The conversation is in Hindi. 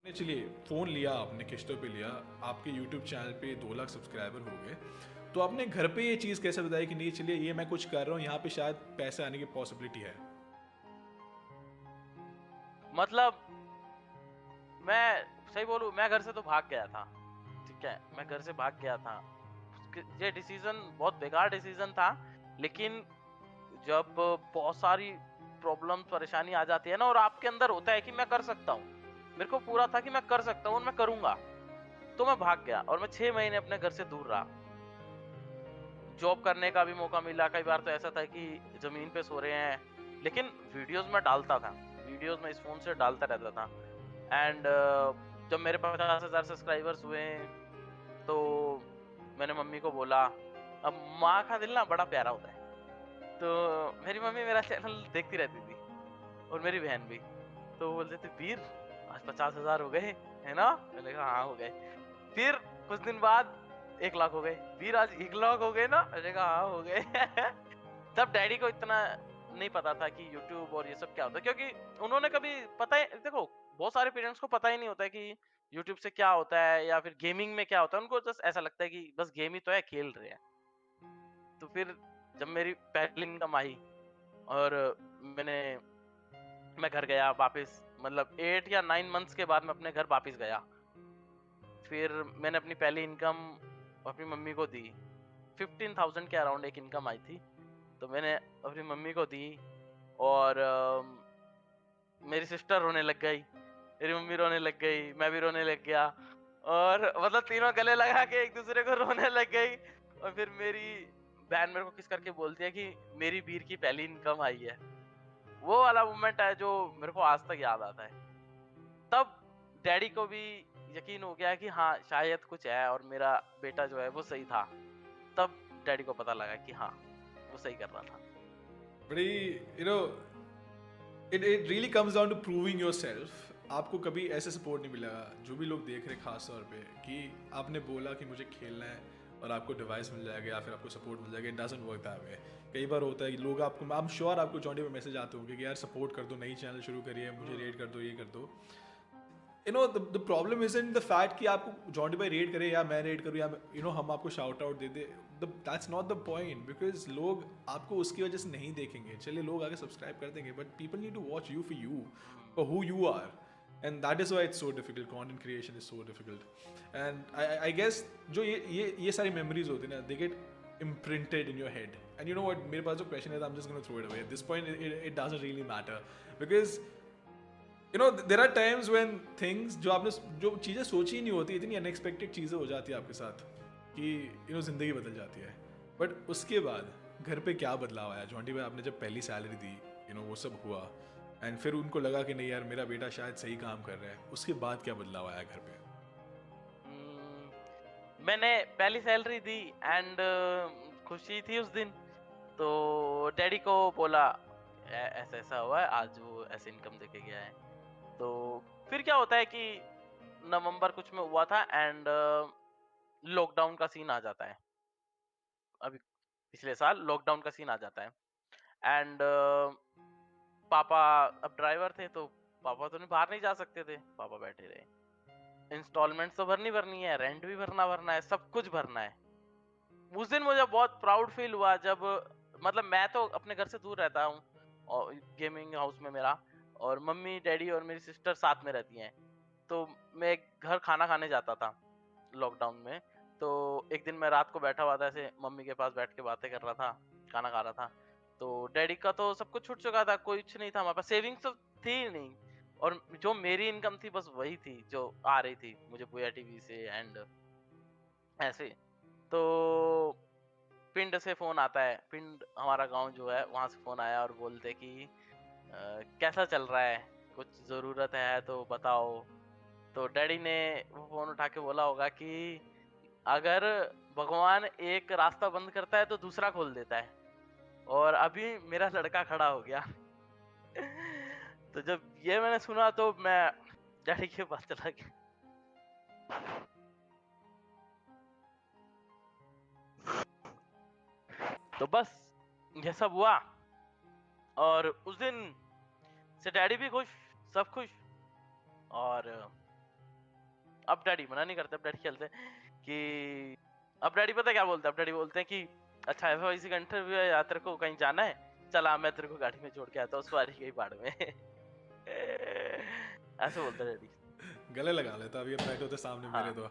चलिए फ़ोन लिया आपने, किश्तों पे लिया, आपके यूट्यूब चैनल पे 2 लाख सब्सक्राइबर हो गए, तो आपने घर पे ये चीज़ कैसे बताई कि नहीं चलिए ये मैं कुछ कर रहा हूँ, यहाँ पे शायद पैसे आने की पॉसिबिलिटी है? मतलब मैं सही बोलूँ, मैं घर से तो भाग गया था, ठीक है? मैं घर से भाग गया था। ये डिसीज़न बहुत बेकार डिसीज़न था, लेकिन जब बहुत सारी प्रॉब्लम परेशानी आ जाती है ना और आपके अंदर होता है कि मैं कर सकता हूँ। मेरे को पूरा था कि मैं कर सकता हूँ और मैं करूँगा। तो मैं भाग गया और मैं 6 महीने अपने घर से दूर रहा। जॉब करने का भी मौका मिला, कई बार तो ऐसा था कि ज़मीन पे सो रहे हैं, लेकिन वीडियोज़ मैं डालता था। वीडियोज़ मैं इस फ़ोन से डालता रहता था। एंड जब मेरे 50,000 सब्सक्राइबर्स हुए, तो मैंने मम्मी को बोला। अब माँ का दिल ना बड़ा प्यारा होता है। तो मेरी मम्मी मेरा चैनल देखती रहती थी और मेरी बहन भी। तो वो बोलते थे, "वीर, आज 50,000 हो गए, है ना?" मैंने कहा, "हाँ, हो गए।" फिर कुछ दिन बाद 1 लाख हो गए। "वीर, आज 1 लाख हो गए ना?" मैंने कहा, "हाँ, हो गए।" तब डैडी को इतना नहीं पता था कि यूट्यूब और ये सब क्या होता है, क्योंकि उन्होंने कभी पता ही देखो, बहुत सारे पेरेंट्स को पता ही नहीं होता है कि यूट्यूब से क्या होता है या फिर गेमिंग में क्या होता है। उनको जस्ट ऐसा लगता है कि बस गेम ही तो है, खेल रहे हैं। तो फिर जब मेरी पहली इनकम आई और मैंने मैं घर गया वापस, मतलब 8 या 9 मंथ्स के बाद मैं अपने घर वापस गया। फिर मैंने अपनी पहली इनकम अपनी मम्मी को दी। 15,000 के अराउंड एक इनकम आई थी। तो मैंने अपनी मम्मी को दी और मेरी सिस्टर रोने लग गई, मेरी मम्मी रोने लग गई, मैं भी रोने लग गया और मतलब तीनों गले लगा के एक दूसरे को रोने लग गई। और फिर मेरी बहन मेरे को किस करके बोलती है कि मेरी वीर की पहली इनकम आई है। वो वाला मोमेंट है जो मेरे को आज तक याद आता है। तब डैडी को भी यकीन हो गया कि हाँ, शायद कुछ है और मेरा बेटा जो है वो सही था। तब डैडी को पता लगा कि हाँ, वो सही कर रहा था। बड़ी you know it it really comes down to proving yourself. आपको कभी ऐसे सपोर्ट नहीं मिला, जो भी लोग देख रहे हैं खास तौर पे, कि आपने बोला कि मुझे खेलना है और आपको डिवाइस मिल जाएगा या फिर आपको सपोर्ट मिल जाएगा। It doesn't work that way. कई बार होता है कि लोग आपको, आई एम श्योर आपको जॉन्डी पे मैसेज आते होंगे कि यार सपोर्ट कर दो, नई चैनल शुरू करिए, मुझे रेट कर दो, ये कर दो। The problem is in the fact कि आपको जॉन्डी भाई रेट करे या मैं रेट करूँ या हम आपको shout out they they. That's not the point, because लोग आपको उसकी वजह से नहीं देखेंगे। चलिए लोग आगे सब्सक्राइब कर देंगे, but people need to watch you hmm, for who you are. And that is why it's so difficult, content creation is so difficult. And I guess जो ये सारी मेमोरीज होती है ना, they get imprinted in your head. And you know what, मेरे पास जो क्वेश्चन है, I'm just going to throw it away at this point. It doesn't really matter, because there are times when things जो चीज़ें सोची ही नहीं होती, इतनी अनएक्सपेक्टेड चीज़ें हो जाती है आपके साथ कि ज़िंदगी बदल जाती है। बट उसके बाद घर पे क्या बदलाव आया जॉन्टी भाई? आपने जब पहली सैलरी दी, वो सब हुआ, एंड फिर उनको लगा कि नहीं यार मेरा बेटा शायद सही काम कर रहा है, उसके बाद क्या बदलाव आया घर पे? हुँ। मैंने पहली सैलरी दी एंड खुशी थी उस दिन। तो डैडी को बोला, ऐसा-ऐसा हुआ है, आज वो ऐसे इनकम देके गया है। तो फिर क्या होता है कि नवंबर कुछ में हुआ था एंड लॉकडाउन का सीन आ जाता है। अभी पिछले साल लॉकडाउन का सीन आ जाता है एंड पापा अब ड्राइवर थे, तो पापा तो नहीं बाहर नहीं जा सकते थे। पापा बैठे रहे। इंस्टॉलमेंट्स तो भरनी है, रेंट भी भरना है, सब कुछ भरना है। उस दिन मुझे बहुत प्राउड फील हुआ जब, मतलब मैं तो अपने घर से दूर रहता हूँ और गेमिंग हाउस में मेरा, और मम्मी डैडी और मेरी सिस्टर साथ में रहती हैं। तो मैं घर खाना खाने जाता था लॉकडाउन में। तो एक दिन मैं रात को बैठा हुआ था, ऐसे मम्मी के पास बैठ के बातें कर रहा था, खाना खा रहा था। तो डैडी का तो सब कुछ छूट चुका था, कुछ नहीं था हमारे पास, सेविंग्स तो थी ही नहीं। और जो मेरी इनकम थी बस वही थी जो आ रही थी मुझे बुया टीवी से एंड ऐसे। तो पिंड से फ़ोन आता है, पिंड हमारा गाँव जो है वहाँ से फ़ोन आया और बोलते कि कैसा चल रहा है? कुछ ज़रूरत है तो बताओ। तो डैडी ने वो फ़ोन उठा के बोला होगा कि अगर भगवान एक रास्ता बंद करता है तो दूसरा खोल देता है, और अभी मेरा लड़का खड़ा हो गया। तो जब ये मैंने सुना तो मैं डैडी के पास चला गया। तो बस ये सब हुआ और उस दिन से डैडी भी खुश, सब खुश। और अब डैडी मना नहीं करते, अब डैडी खेलते हैं कि अब डैडी पता है क्या बोलते हैं, अब डैडी बोलते हैं कि अच्छा FYC का इंटरव्यू है या तेरे को कहीं जाना है, चला मैं तेरे को गाड़ी में छोड़ के आता हूँ, सवारी गई बाड़ में। ऐसे बोलते हैं डैडी। गले लगा लेता अभी बैठे होते सामने मेरे हाँ तो।